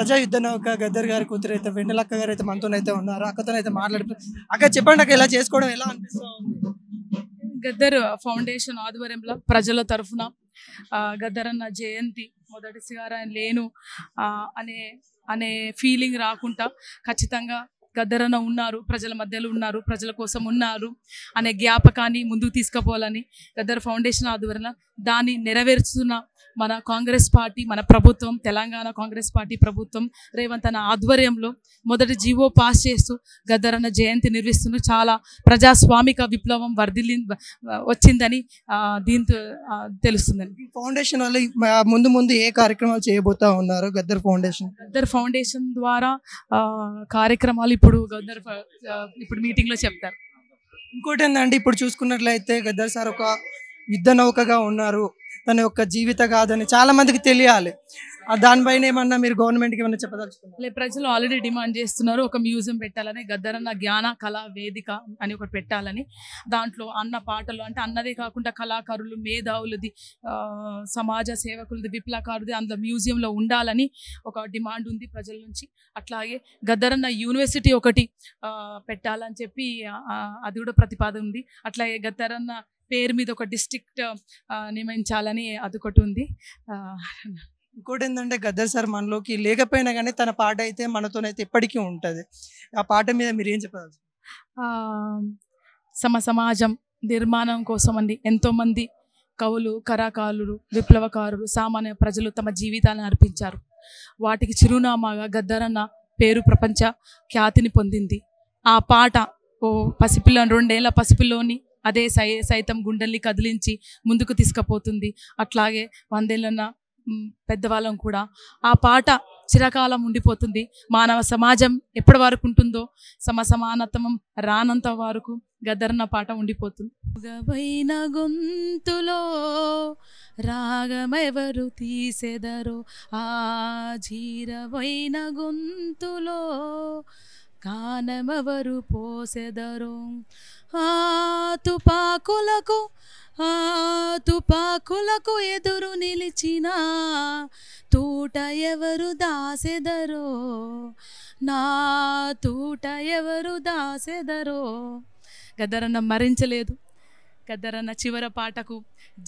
ప్రజా యుద్ధ నౌక గద్దర్ గారి కూతురు అయితే వెన్నెలక్క గారు అయితే మనతోనైతే ఉన్నారు. అక్కతోనైతే మాట్లాడుతూ అక్క చెప్పండి అక్క, ఇలా చేసుకోవడం ఎలా అనిపిస్తూ ఉంది? గద్దర్ ఫౌండేషన్ ఆధ్వర్యంలో ప్రజల తరఫున గద్దరన్న జయంతి మొదటిసారి ఆయన లేను అనే అనే ఫీలింగ్ రాకుండా ఖచ్చితంగా గద్దరన్న ఉన్నారు, ప్రజల మధ్యలో ఉన్నారు, ప్రజల కోసం ఉన్నారు అనే జ్ఞాపకాన్ని ముందుకు తీసుకుపోవాలని గద్దర్ ఫౌండేషన్ ఆధ్వర్యంలో దాన్ని నెరవేరుస్తున్న మన కాంగ్రెస్ పార్టీ, మన ప్రభుత్వం, తెలంగాణ కాంగ్రెస్ పార్టీ ప్రభుత్వం రేవంత్ అన్న ఆధ్వర్యంలో మొదటి జీవో పాస్ చేస్తూ గద్దరన్న జయంతి నిర్వహిస్తున్న చాలా ప్రజాస్వామిక విప్లవం వచ్చిందని దీంతో తెలుస్తుందండి. ఫౌండేషన్ వాళ్ళు ముందు ముందు ఏ కార్యక్రమాలు చేయబోతా ఉన్నారు? గద్దర్ ఫౌండేషన్ ద్వారా కార్యక్రమాలు ఇప్పుడు ఇప్పుడు మీటింగ్ లో చెప్తారు. ఇంకోటి ఏంటంటే ఇప్పుడు చూసుకున్నట్లయితే గద్దర్ సార్ ఒక యుద్ధ నౌకగా ఉన్నారు, తన యొక్క జీవిత గాథని చాలా మందికి తెలియాలి. దానిపైన ఏమన్నా మీరు గవర్నమెంట్కి ఏమన్నా చెప్పదలుచుకున్నారు? ప్రజలు ఆల్రెడీ డిమాండ్ చేస్తున్నారు, ఒక మ్యూజియం పెట్టాలని, గద్దరన్న జ్ఞాన కళా వేదిక అని ఒకటి పెట్టాలని. దాంట్లో అన్న పాటలు అంటే అన్నదే కాకుండా కళాకారులు, మేధావులది, సమాజ సేవకులది, విప్లవకారుది అందులో మ్యూజియంలో ఉండాలని ఒక డిమాండ్ ఉంది ప్రజల నుంచి. అట్లాగే గద్దరన్న యూనివర్సిటీ ఒకటి పెట్టాలని చెప్పి అది కూడా ప్రతిపాదన ఉంది. అట్లాగే గద్దరన్న పేరు మీద ఒక డిస్ట్రిక్ట్ నియమించాలని అదొకటి ఉంది. ఇంకోటి ఏంటంటే గద్దర్ సార్ మనలోకి లేకపోయినా కానీ తన పాట అయితే మనతోనైతే ఎప్పటికీ ఉంటుంది. ఆ పాట మీద మీరు ఏం చెప్పాలి? సమాజం నిర్మాణం కోసం అండి ఎంతోమంది కవులు, కళాకారులు, విప్లవకారులు, సామాన్య ప్రజలు తమ జీవితాలను అర్పించారు. వాటికి చిరునామాగా గద్దరన్న పేరు ప్రపంచ ఖ్యాతిని పొందింది. ఆ పాట పసిపిల్ల 2 ఏళ్ల పసిపిల్లోని అదే సైతం గుండెల్ని కదిలించి ముందుకు తీసుకుపోతుంది. అట్లాగే 100 ఏళ్ళన్న పెద్దవాళ్ళం కూడా ఆ పాట చిరకాలం ఉండిపోతుంది. మానవ సమాజం ఎప్పటి వరకు ఉంటుందో సమానత్వం రానంత వరకు గద్దరన్న పాట ఉండిపోతుంది. గవైన గొంతులో రాగమెవరు తీసెదరో, ఆ జీరవైన గొంతులో గానమెవరు పోసెదరో, తుపాకులకు ఎదురు నిలిచిన తూట ఎవరు దాసెదరో, నా తూట ఎవరు దాసెదరో. గద్దరన్న మరించలేదు. గద్దరన్న చివరి పాటకు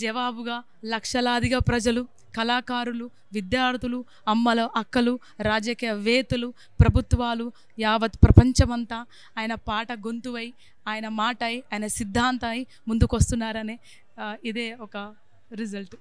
జవాబుగా లక్షలాదిగా ప్రజలు, కళాకారులు, విద్యార్థులు, అమ్మలు, అక్కలు, రాజకీయవేత్తలు, ప్రభుత్వాలు, యావత్ ప్రపంచమంతా ఆయన పాట గొంతువై, ఆయన మాటై, ఆయన సిద్ధాంతాయి ముందుకు వస్తున్నారనే ఇదే ఒక రిజల్ట్.